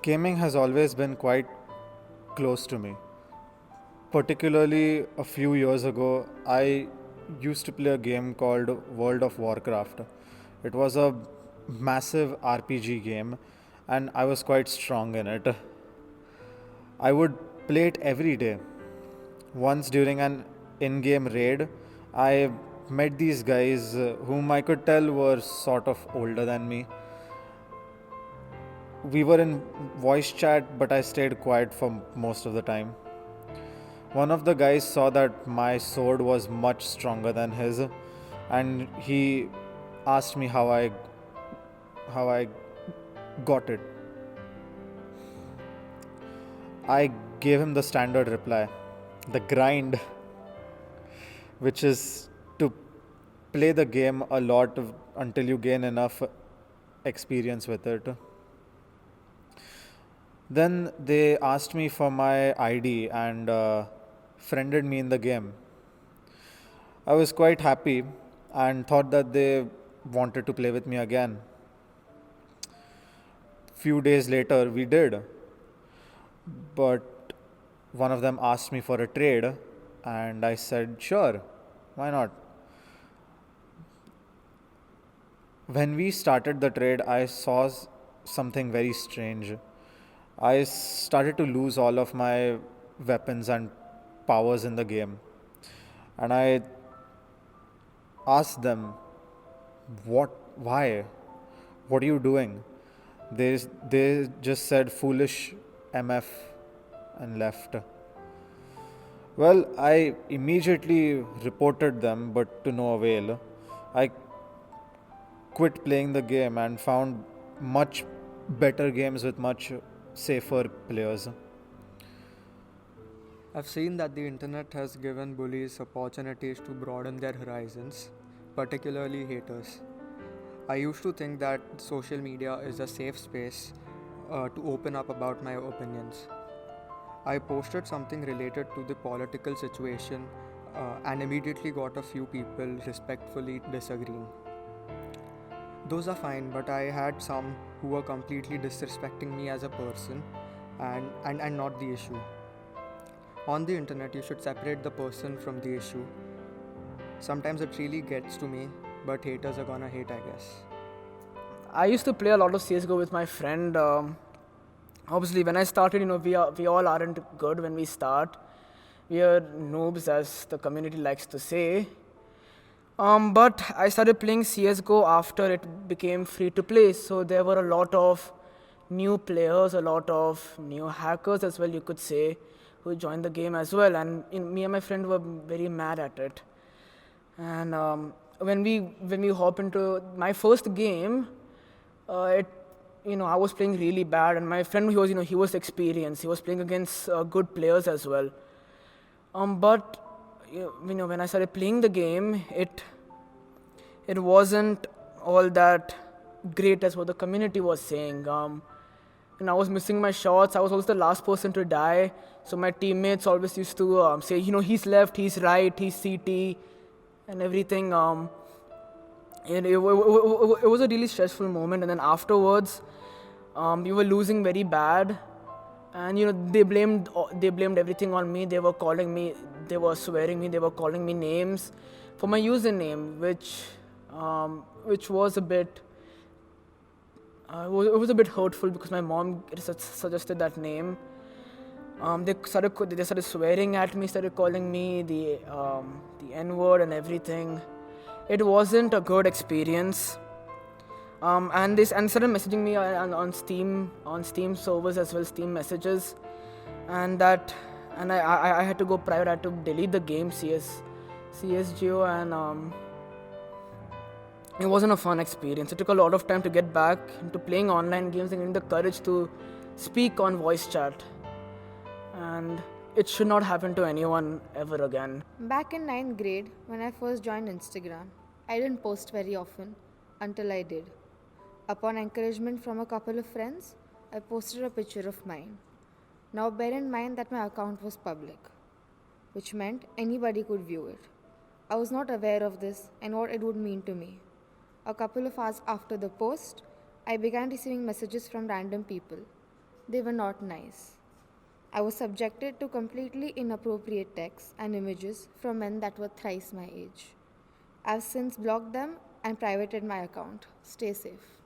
Gaming has always been quite close to me. Particularly a few years ago, I used to play a game called World of Warcraft. It was a massive RPG game, and I was quite strong in it. I would play it every day. Once during an in game raid, I met these guys whom I could tell were sort of older than me. We were in voice chat, but I stayed quiet for most of the time. One of the guys saw that my sword was much stronger than his, and he asked me how I got it. I gave him the standard reply, the grind, which is to play the game a lot until you gain enough experience with it. Then they asked me for my ID and friended me in the game. I was quite happy and thought that they wanted to play with me again. Few days later, we did, but one of them asked me for a trade, and I said, sure, why not? When we started the trade, I saw something very strange. I started to lose all of my weapons and powers in the game. And I asked them, why? What are you doing? They just said foolish MF and left. Well, I immediately reported them, but to no avail. I quit playing the game and found much better games with much safer players. I've seen that the internet has given bullies opportunities to broaden their horizons, particularly haters. I used to think that social media is a safe space to open up about my opinions. I posted something related to the political situation and immediately got a few people respectfully disagreeing. Those are fine, but I had some who were completely disrespecting me as a person and not the issue. On the internet, you should separate the person from the issue. Sometimes it really gets to me, but haters are gonna hate, I guess. I used to play a lot of CSGO with my friend. Obviously, when I started, we all aren't good when we start. We are noobs, as the community likes to say. But I started playing CSGO after it became free to play. So there were a lot of new players, a lot of new hackers as well, you could say, who joined the game as well. And me and my friend were very mad at it. And when we hop into my first game, I was playing really bad, and my friend, he was experienced. He was playing against good players as well. But when I started playing the game, it wasn't all that great as what the community was saying. And I was missing my shots. I was also the last person to die. So my teammates always used to say, he's left, he's right, he's CT, and everything. And it was a really stressful moment. And then afterwards, we were losing very bad. And they blamed everything on me. They were calling me, they were swearing me, they were calling me names for my username, which was a bit. It was a bit hurtful because my mom suggested that name. They started swearing at me, started calling me the N-word and everything. It wasn't a good experience. And started messaging me on Steam servers as well, Steam messages, and I had to go private. I had to delete the game CSGO, and it wasn't a fun experience. It took a lot of time to get back into playing online games and getting the courage to speak on voice chat. And it should not happen to anyone ever again. Back in 9th grade, when I first joined Instagram, I didn't post very often until I did. Upon encouragement from a couple of friends, I posted a picture of mine. Now bear in mind that my account was public, which meant anybody could view it. I was not aware of this and what it would mean to me. A couple of hours after the post, I began receiving messages from random people. They were not nice. I was subjected to completely inappropriate texts and images from men that were thrice my age. I've since blocked them and privated my account. Stay safe.